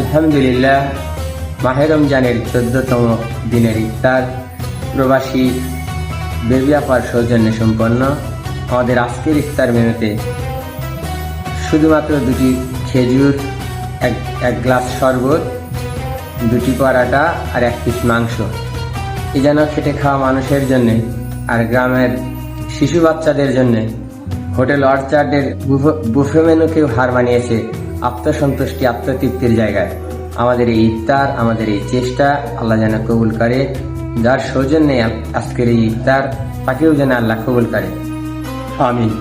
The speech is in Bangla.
আলহামদুলিল্লাহ, মাহে রমজানের 14তম দিনের ইফতার প্রবাসী বেবি আপার সৌজন্যে সম্পন্ন। আমাদের আজকের ইফতার মেনুতে শুধুমাত্র 2টি খেজুর, এক গ্লাস শরবত, 2টি পরাটা আর 1 পিস মাংস। এ যেন খেটে খাওয়া মানুষের জন্যে আর গ্রামের শিশু বাচ্চাদের জন্যে হোটেল অর্চার্ডের বুফে মেনুকেও হার মানিয়েছে আত্মসন্তুষ্টি, আত্মতৃপ্তির জায়গায়। আমাদের এই ইফতার, আমাদের এই চেষ্টা আল্লাহ যেন কবুল করে। যার সৌজন্যে আজকের এই ইফতার, তাকেও যেন আল্লাহ কবুল করে। আমিন।